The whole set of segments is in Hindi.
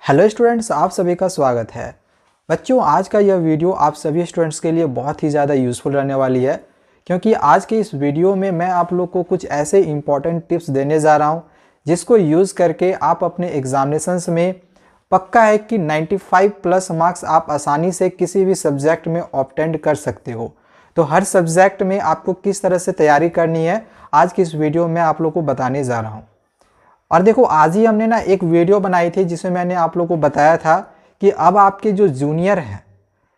हेलो स्टूडेंट्स, आप सभी का स्वागत है। बच्चों, आज का यह वीडियो आप सभी स्टूडेंट्स के लिए बहुत ही ज़्यादा यूज़फुल रहने वाली है, क्योंकि आज के इस वीडियो में मैं आप लोग को कुछ ऐसे इंपॉर्टेंट टिप्स देने जा रहा हूं जिसको यूज़ करके आप अपने एग्जामिनेशंस में पक्का है कि 95 प्लस मार्क्स आप आसानी से किसी भी सब्जेक्ट में ऑब्टेंड कर सकते हो। तो हर सब्जेक्ट में आपको किस तरह से तैयारी करनी है, आज की इस वीडियो में आप लोग को बताने जा रहा हूँ। और देखो, आज ही हमने ना एक वीडियो बनाई थी जिसमें मैंने आप लोगों को बताया था कि अब आपके जो जूनियर हैं,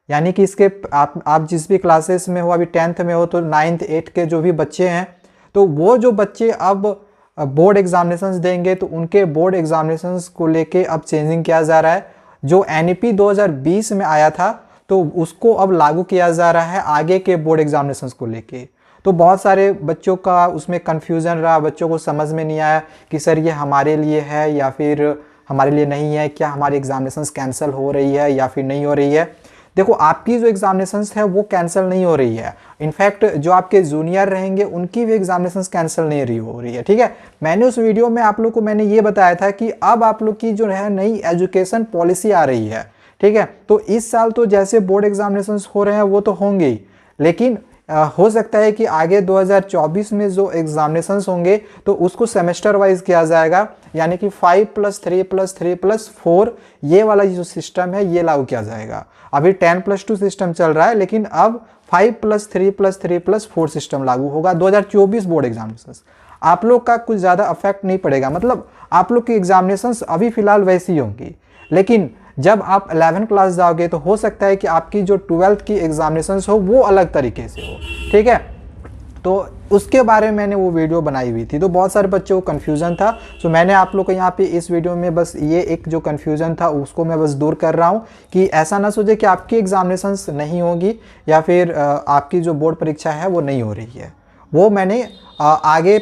यानी कि इसके आप जिस भी क्लासेस में हो, अभी 10th में हो तो 9th 8th के जो भी बच्चे हैं, तो वो जो बच्चे अब बोर्ड एग्जामिनेशंस देंगे तो उनके बोर्ड एग्जामिनेशंस को लेके अब चेंजिंग किया जा रहा है। जो NEP 2020 में आया था तो उसको अब लागू किया जा रहा है आगे के बोर्ड एग्जामिनेशंस को लेके। तो बहुत सारे बच्चों का उसमें कन्फ्यूज़न रहा, बच्चों को समझ में नहीं आया कि सर ये हमारे लिए है या फिर हमारे लिए नहीं है, क्या हमारी एग्जामिनेशंस कैंसिल हो रही है या फिर नहीं हो रही है। देखो, आपकी जो एग्जामिनेशंस है वो कैंसिल नहीं हो रही है। इनफैक्ट जो आपके जूनियर रहेंगे उनकी भी एग्जामिनेशंस कैंसिल नहीं हो रही है। ठीक है, मैंने उस वीडियो में आप लोग को मैंने ये बताया था कि अब आप लोग की जो है नई एजुकेशन पॉलिसी आ रही है। ठीक है, तो इस साल तो जैसे बोर्ड एग्जामिनेशंस हो रहे हैं वो तो होंगे ही, लेकिन हो सकता है कि आगे 2024 में जो एग्जामिनेशंस होंगे तो उसको सेमेस्टर वाइज किया जाएगा, यानी कि 5+3+3+4 ये वाला जो सिस्टम है ये लागू किया जाएगा। अभी 10+2 सिस्टम चल रहा है, लेकिन अब 5+3+3+4 सिस्टम लागू होगा 2024 बोर्ड एग्जामिनेशंस। आप लोग का कुछ ज़्यादा अफेक्ट नहीं पड़ेगा, मतलब आप लोग की एग्जामिनेशंस अभी फिलहाल वैसी होंगी, लेकिन जब आप 11 क्लास जाओगे तो हो सकता है कि आपकी जो 12th की एग्जामिनेशंस हो वो अलग तरीके से हो। ठीक है, तो उसके बारे में मैंने वो वीडियो बनाई हुई थी, तो बहुत सारे बच्चों को कन्फ्यूज़न था। तो मैंने आप लोग को यहाँ पे इस वीडियो में बस ये एक जो कन्फ्यूज़न था उसको मैं बस दूर कर रहा हूँ कि ऐसा ना सोचे कि आपकी एग्जामिनेशंस नहीं होगी या फिर आपकी जो बोर्ड परीक्षा है वो नहीं हो रही है। वो मैंने आगे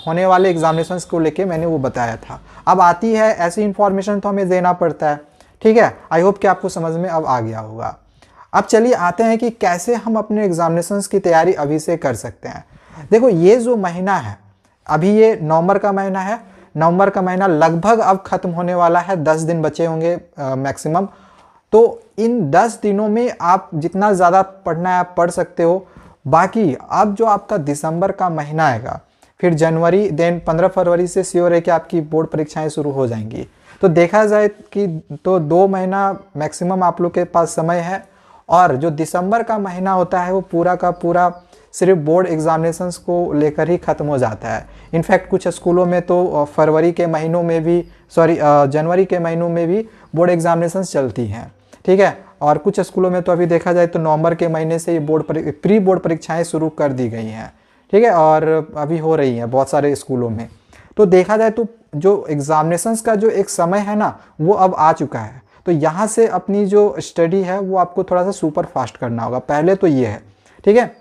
होने वाले एग्जामिनेशंस को लेके मैंने वो बताया था। अब आती है ऐसी इंफॉर्मेशन तो हमें देना पड़ता है। ठीक है, आई होप कि आपको समझ में अब आ गया होगा। अब चलिए आते हैं कि कैसे हम अपने एग्जामिनेशंस की तैयारी अभी से कर सकते हैं। देखो, ये जो महीना है, अभी ये नवंबर का महीना है। नवंबर का महीना लगभग अब खत्म होने वाला है, 10 दिन बचे होंगे मैक्सिमम। तो इन 10 दिनों में आप जितना ज़्यादा पढ़ना है आप पढ़ सकते हो। बाकी अब जो आपका दिसंबर का महीना आएगा, फिर जनवरी, देन 15 फरवरी से श्योर है कि आपकी बोर्ड परीक्षाएं शुरू हो जाएंगी। तो देखा जाए कि तो 2 महीना मैक्सिमम आप लोग के पास समय है, और जो दिसंबर का महीना होता है वो पूरा का पूरा सिर्फ बोर्ड एग्जामिनेशंस को लेकर ही ख़त्म हो जाता है। इनफैक्ट कुछ स्कूलों में तो फरवरी के महीनों में भी जनवरी के महीनों में भी बोर्ड एग्जामिनेशंस चलती हैं। ठीक है, और कुछ स्कूलों में तो अभी देखा जाए तो नवंबर के महीने से ये प्री बोर्ड परीक्षाएँ शुरू कर दी गई हैं। ठीक है, और अभी हो रही हैं बहुत सारे स्कूलों में। तो देखा जाए तो जो एग्जामिनेशंस का जो एक समय है ना वो अब आ चुका है। तो यहाँ से अपनी जो स्टडी है वो आपको थोड़ा सा सुपर फास्ट करना होगा, पहले तो ये है। ठीक है,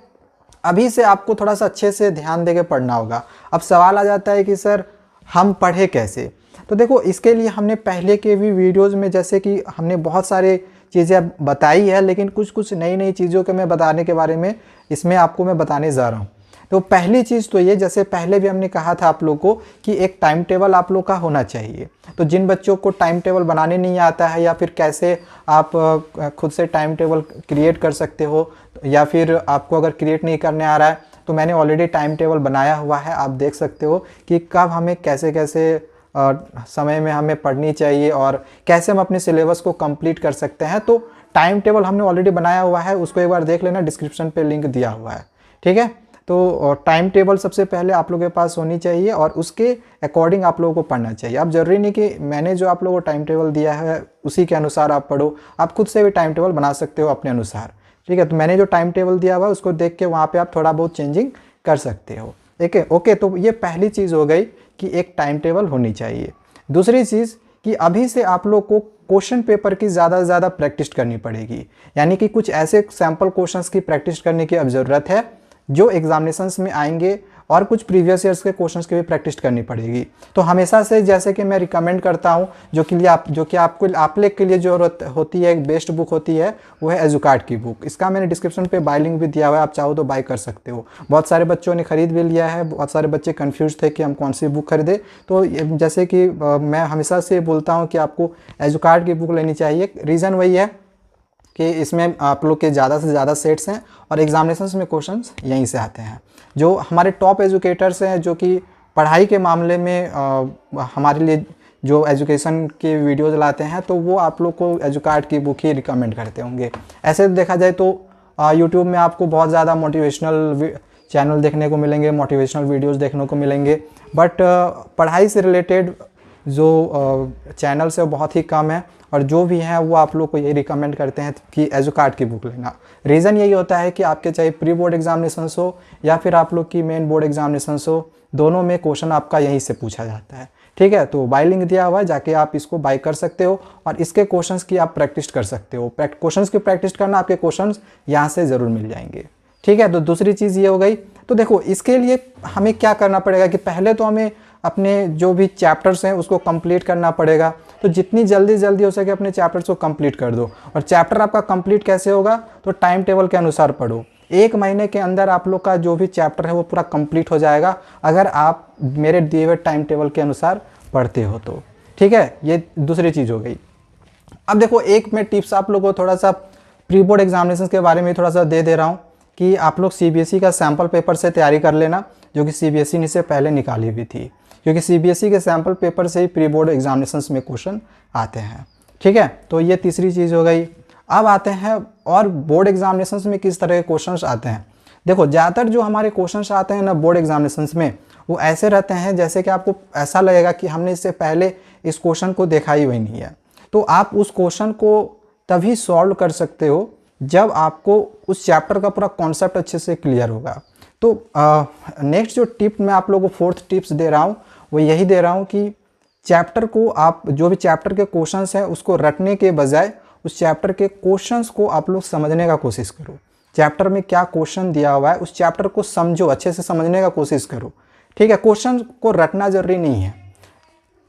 अभी से आपको थोड़ा सा अच्छे से ध्यान देके पढ़ना होगा। अब सवाल आ जाता है कि सर हम पढ़े कैसे। तो देखो, इसके लिए हमने पहले के भी वीडियोज़ में जैसे कि हमने बहुत सारे चीज़ें बताई है, लेकिन कुछ नई नई चीज़ों के मैं बताने के बारे में इसमें आपको मैं बताने जा रहा हूँ। तो पहली चीज़ तो ये, जैसे पहले भी हमने कहा था आप लोग को कि एक टाइम टेबल आप लोग का होना चाहिए। तो जिन बच्चों को टाइम टेबल बनाने नहीं आता है, या फिर कैसे आप खुद से टाइम टेबल क्रिएट कर सकते हो, या फिर आपको अगर क्रिएट नहीं करने आ रहा है तो मैंने ऑलरेडी टाइम टेबल बनाया हुआ है, आप देख सकते हो कि कब हमें कैसे कैसे समय में हमें पढ़नी चाहिए और कैसे हम अपने सिलेबस को कंप्लीट कर सकते हैं। तो टाइम टेबल हमने ऑलरेडी बनाया हुआ है, उसको एक बार देख लेना, डिस्क्रिप्शन पे लिंक दिया हुआ है। ठीक है, तो टाइम टेबल सबसे पहले आप लोगों के पास होनी चाहिए और उसके अकॉर्डिंग आप लोगों को पढ़ना चाहिए। अब ज़रूरी नहीं कि मैंने जो आप लोगों को टाइम टेबल दिया है उसी के अनुसार आप पढ़ो, आप खुद से भी टाइम टेबल बना सकते हो अपने अनुसार। ठीक है, तो मैंने जो टाइम टेबल दिया हुआ है उसको देख के वहाँ पे आप थोड़ा बहुत चेंजिंग कर सकते हो। ठीक है, ओके, तो ये पहली चीज़ हो गई कि एक टाइम टेबल होनी चाहिए। दूसरी चीज़ कि अभी से आप लोग को क्वेश्चन पेपर की ज़्यादा से ज़्यादा प्रैक्टिस करनी पड़ेगी, यानी कि कुछ ऐसे सैम्पल क्वेश्चंस की प्रैक्टिस करने की अब ज़रूरत है जो एग्जामिनेशंस में आएंगे और कुछ प्रीवियस ईयर्स के क्वेश्चंस की भी प्रैक्टिस करनी पड़ेगी। तो हमेशा से जैसे कि मैं रिकमेंड करता हूँ, जो कि आपको आप लोग के लिए जो होती है एक बेस्ट बुक होती है वो है एजुकार्ड की बुक। इसका मैंने डिस्क्रिप्शन पे बाय लिंक भी दिया हुआ है, आप चाहो तो बाय कर सकते हो। बहुत सारे बच्चों ने खरीद भी लिया है, बहुत सारे बच्चे कन्फ्यूज थे कि हम कौन सी बुक खरीदें। तो जैसे कि मैं हमेशा से बोलता हूँ कि आपको एजुकार्ड की बुक लेनी चाहिए। रीज़न वही है कि इसमें आप लोग के ज़्यादा से ज़्यादा सेट्स हैं और एग्जामिनेशंस में क्वेश्चंस यहीं से आते हैं। जो हमारे टॉप एजुकेटर्स हैं जो कि पढ़ाई के मामले में हमारे लिए जो एजुकेशन के वीडियोज़ लाते हैं, तो वो आप लोग को एजुकार्ड की बुक ही रिकमेंड करते होंगे। ऐसे देखा जाए तो यूट्यूब में आपको बहुत ज़्यादा मोटिवेशनल चैनल देखने को मिलेंगे, मोटिवेशनल वीडियोज़ देखने को मिलेंगे, बट पढ़ाई से रिलेटेड जो चैनल्स है बहुत ही कम है। और जो भी हैं वो आप लोग को यही रिकमेंड करते हैं कि एजुकार्ड की बुक लेना। रीज़न यही होता है कि आपके चाहे प्री बोर्ड एग्जामिनेशंस हो या फिर आप लोग की मेन बोर्ड एग्जामिनेशंस हो, दोनों में क्वेश्चन आपका यहीं से पूछा जाता है। ठीक है, तो बाय लिंक दिया हुआ है, जाके आप इसको बाय कर सकते हो और इसके क्वेश्चंस की आप प्रैक्टिस कर सकते हो। क्वेश्चंस की प्रैक्टिस करना, आपके क्वेश्चंस यहाँ से ज़रूर मिल जाएंगे। ठीक है, तो दूसरी चीज़ ये हो गई। तो देखो इसके लिए हमें क्या करना पड़ेगा कि पहले तो हमें अपने जो भी चैप्टर्स हैं उसको कंप्लीट करना पड़ेगा। तो जितनी जल्दी हो सके अपने चैप्टर्स को कंप्लीट कर दो। और चैप्टर आपका कंप्लीट कैसे होगा, तो टाइम टेबल के अनुसार पढ़ो। 1 महीने के अंदर आप लोग का जो भी चैप्टर है वो पूरा कंप्लीट हो जाएगा, अगर आप मेरे दिए हुए टाइम टेबल के अनुसार पढ़ते हो तो। ठीक है, ये दूसरी चीज़ हो गई। अब देखो एक मैं टिप्स आप लोगों को थोड़ा सा प्री बोर्ड एग्जामिनेशन के बारे में थोड़ा सा दे रहा हूँ कि आप लोग CBSE का सैम्पल पेपर से तैयारी कर लेना, जो कि CBSE ने से पहले निकाली हुई थी, क्योंकि CBSE के सैम्पल पेपर से ही प्री बोर्ड एग्जामिनेशंस में क्वेश्चन आते हैं। ठीक है, तो ये तीसरी चीज़ हो गई। अब आते हैं और बोर्ड एग्जामिनेशंस में किस तरह के क्वेश्चंस आते हैं। देखो ज़्यादातर जो हमारे क्वेश्चंस आते हैं ना बोर्ड एग्जामिनेशंस में, वो ऐसे रहते हैं जैसे कि आपको ऐसा लगेगा कि हमने इससे पहले इस क्वेश्चन को देखा ही हुई नहीं है। तो आप उस क्वेश्चन को तभी सॉल्व कर सकते हो जब आपको उस चैप्टर का पूरा कॉन्सेप्ट अच्छे से क्लियर होगा। तो नेक्स्ट जो टिप मैं आप लोगों को 4th टिप्स दे रहा हूँ वो यही दे रहा हूँ कि चैप्टर को आप जो भी चैप्टर के क्वेश्चंस हैं उसको रटने के बजाय उस चैप्टर के क्वेश्चंस को आप लोग समझने का कोशिश करो। चैप्टर में क्या क्वेश्चन दिया हुआ है उस चैप्टर को समझो, अच्छे से समझने का कोशिश करो। ठीक है, क्वेश्चन को रटना जरूरी नहीं है।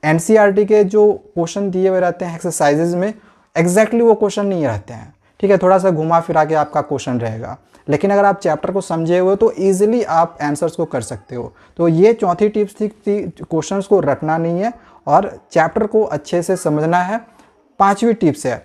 NCERT के जो क्वेश्चन दिए हुए रहते हैं एक्सरसाइजेज में एग्जैक्टली वो क्वेश्चन नहीं रहते हैं। ठीक है, थोड़ा सा घुमा फिरा के आपका क्वेश्चन रहेगा, लेकिन अगर आप चैप्टर को समझे हुए तो ईजिली आप आंसर्स को कर सकते हो। तो ये चौथी टिप्स थी, क्वेश्चंस को रटना नहीं है और चैप्टर को अच्छे से समझना है। 5वीं टिप्स है,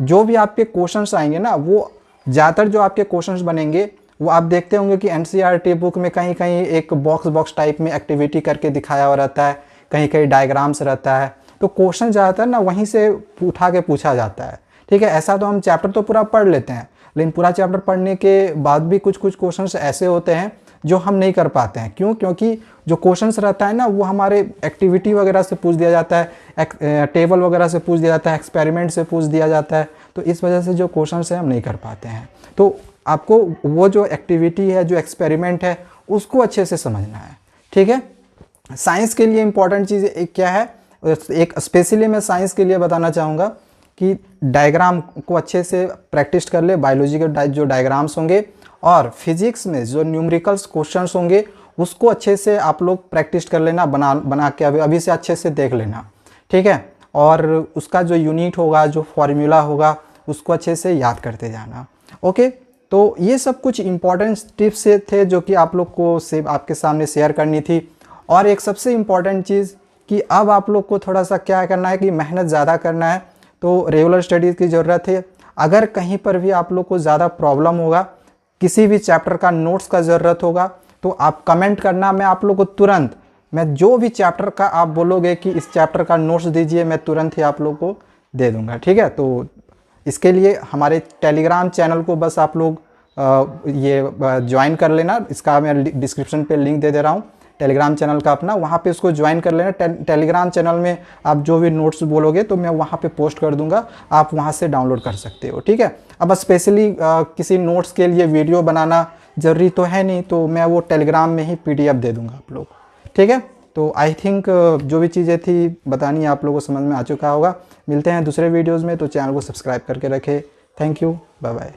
जो भी आपके क्वेश्चंस आएंगे ना, वो ज़्यादातर जो आपके क्वेश्चंस बनेंगे वो आप देखते होंगे कि NCERT बुक में कहीं कहीं एक बॉक्स टाइप में एक्टिविटी करके दिखाया हुआ रहता है, कहीं कहीं डायग्राम्स रहता है। तो क्वेश्चन ज़्यादातर ना वहीं से उठा के पूछा जाता है। ठीक है, ऐसा तो हम चैप्टर तो पूरा पढ़ लेते हैं, लेकिन पूरा चैप्टर पढ़ने के बाद भी कुछ क्वेश्चंस ऐसे होते हैं जो हम नहीं कर पाते हैं। क्यों? क्योंकि जो क्वेश्चंस रहता है ना वो हमारे एक्टिविटी वगैरह से पूछ दिया जाता है, टेबल वगैरह से पूछ दिया जाता है, एक्सपेरिमेंट से पूछ दिया जाता है। तो इस वजह से जो क्वेश्चंस है हम नहीं कर पाते हैं। तो आपको वो जो एक्टिविटी है, जो एक्सपेरिमेंट है, उसको अच्छे से समझना है। ठीक है, साइंस के लिए इंपॉर्टेंट चीज़ एक क्या है, एक स्पेशली मैं साइंस के लिए बताना चाहूँगा कि डायग्राम को अच्छे से प्रैक्टिस कर ले। बायोलॉजी के जो डायग्राम्स होंगे और फिजिक्स में जो न्यूमेरिकल्स क्वेश्चंस होंगे उसको अच्छे से आप लोग प्रैक्टिस कर लेना, बना के अभी से अच्छे से देख लेना। ठीक है, और उसका जो यूनिट होगा, जो फॉर्मूला होगा, उसको अच्छे से याद करते जाना। ओके, तो ये सब कुछ इंपॉर्टेंट टिप्स थे जो कि आप लोग को आपके सामने शेयर करनी थी। और एक सबसे इम्पॉर्टेंट चीज़ कि अब आप लोग को थोड़ा सा क्या करना है कि मेहनत ज़्यादा करना है, तो रेगुलर स्टडीज़ की ज़रूरत है। अगर कहीं पर भी आप लोग को ज़्यादा प्रॉब्लम होगा, किसी भी चैप्टर का नोट्स का ज़रूरत होगा, तो आप कमेंट करना। मैं आप लोग को तुरंत, मैं जो भी चैप्टर का आप बोलोगे कि इस चैप्टर का नोट्स दीजिए, मैं तुरंत ही आप लोग को दे दूंगा। ठीक है, तो इसके लिए हमारे टेलीग्राम चैनल को बस आप लोग ये ज्वाइन कर लेना। इसका मैं डिस्क्रिप्शन पे लिंक दे दे रहा हूँ टेलीग्राम चैनल का अपना, वहाँ पे उसको ज्वाइन कर लेना। टेलीग्राम चैनल में आप जो भी नोट्स बोलोगे तो मैं वहाँ पे पोस्ट कर दूंगा, आप वहाँ से डाउनलोड कर सकते हो। ठीक है, अब स्पेशली किसी नोट्स के लिए वीडियो बनाना ज़रूरी तो है नहीं, तो मैं वो टेलीग्राम में ही PDF दे दूँगा आप लोग। ठीक है, तो आई थिंक जो भी चीज़ें थी बतानी आप लोगों को समझ में आ चुका होगा। मिलते हैं दूसरे वीडियोज़ में, तो चैनल को सब्सक्राइब करके रखें। Thank you, bye bye.